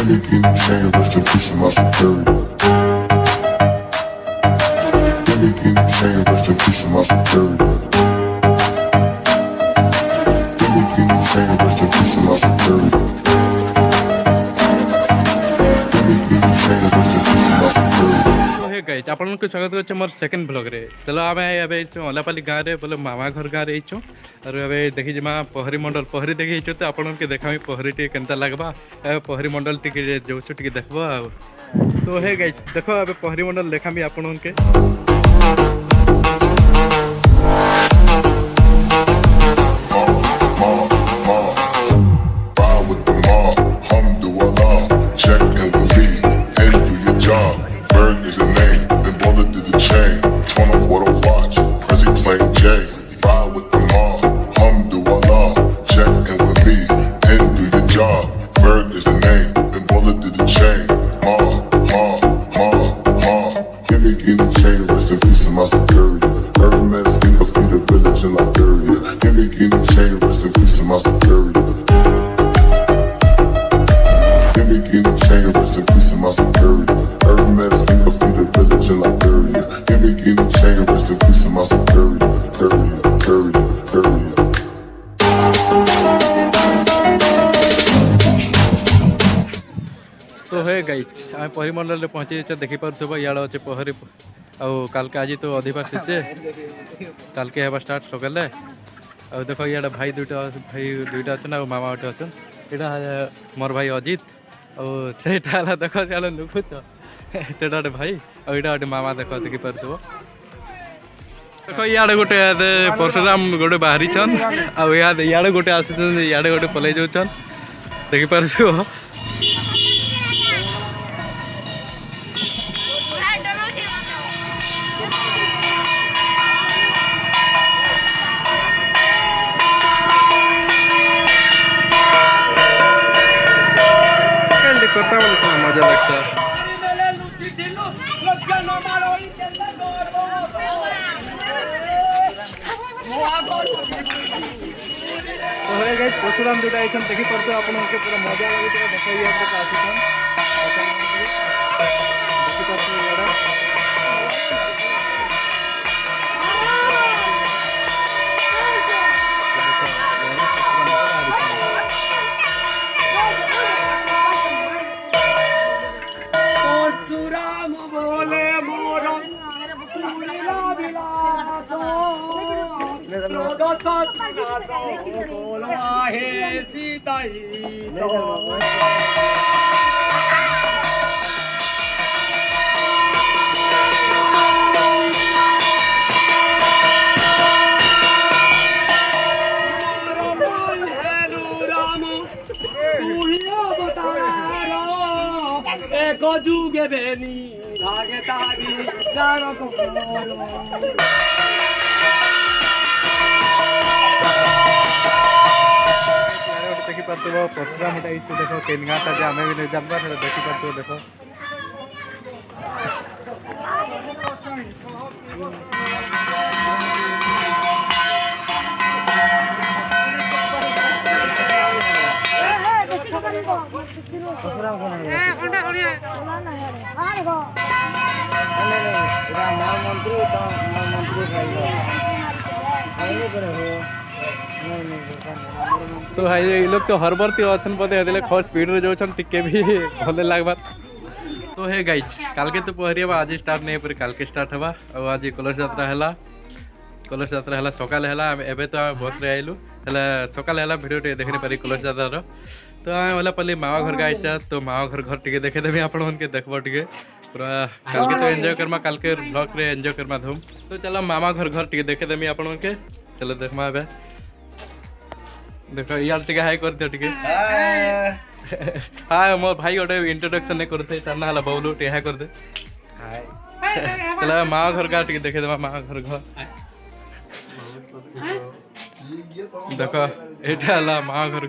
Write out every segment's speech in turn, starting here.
King chain, rest in peace to my superior. King chain, rest in peace to my superior. King chain, rest in peace to my superior. King chain, rest in peace to my superior. तो hey guys आपन को स्वागत करछ मोर second vlog रे। चलो आमे एबे ओलापाली गाँव रे बोले मामा घर गाँव रे इचो और एबे देखि जमा पहरी मंडल पहरी देखि इचो तो आपन के देखामी पहरी टी केनता लागबा एबे पहरी मंडल टी के जोछु टी देखबो आ। तो हे गाइस देखो एबे पहरी मंडल देखामी आपन के तो हे गाइस आम परिमंडल में पहुँची देखी पार्थ इे अच्छे पहरी आल के आज तो अधिवास काल के हेबा स्टार्ट सकाले आ देख इे भाई दुईटा अच्छे ना मामा गोटे अच्छन यहाँ मोर भाई अजित आटा देख क्या लुकुच से गोटे भाई आटा गोटे मामा देख देखी पार्थ देख इे गोटे परशुराम गोटे बाहरी छन आड़े गोटे आसुन इे गोटे पलि जाऊन देखी पार्थ मजा लगता है। परशुराम दुटा देखी पार्थ आपन के पूरा मजा लगे देखिए जुगे बेनी भागे तारी देखी पार्थ परशुराम देख केनगाटा आम भी नहीं जानवा देखी पार्थ देख तो भाई ये लोग तो हर बार अच्छन पदे खर स्पीड रे जाऊन टिके भी भले लागबा। तो हे गाइस काल के तो पहरी आज स्टार्ट नहीं पर काल के स्टार्ट हवा और आज कलश यात्रा है सकाल है एबे तो बस रे आइलु सकाल है वीडियो टे देखने पारी कलश यात्रा तो आम वाला पल्ली मामा घर का तो मामा घर टे देखेदेवी आपण के देखब टे पूरा काल के तो एंजॉय करमा काल के ब्लॉग रे एंजॉय करमा धूम। तो चलो मामा घर टे देखेदेवी आपण के चलो देखमा एबे देखो यार टे हाई कर दियो टे हाय मोर भाई गोटे इंट्रोडक्शन नहीं करते ताना हला बबलू टे हाई कर दे हाय चलो मामा घर का टे देखे देमा मामा घर देखो एटा हला मामा घर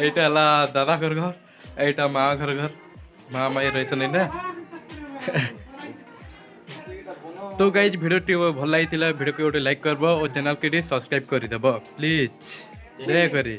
एटा हला दादा घर एटा मामा घर माँ माई रही ना तो गाइज वीडियो भल लगी वीडियो को गोटे लाइक करब और चैनल के सब्सक्राइब करदेव प्लीज दया करी।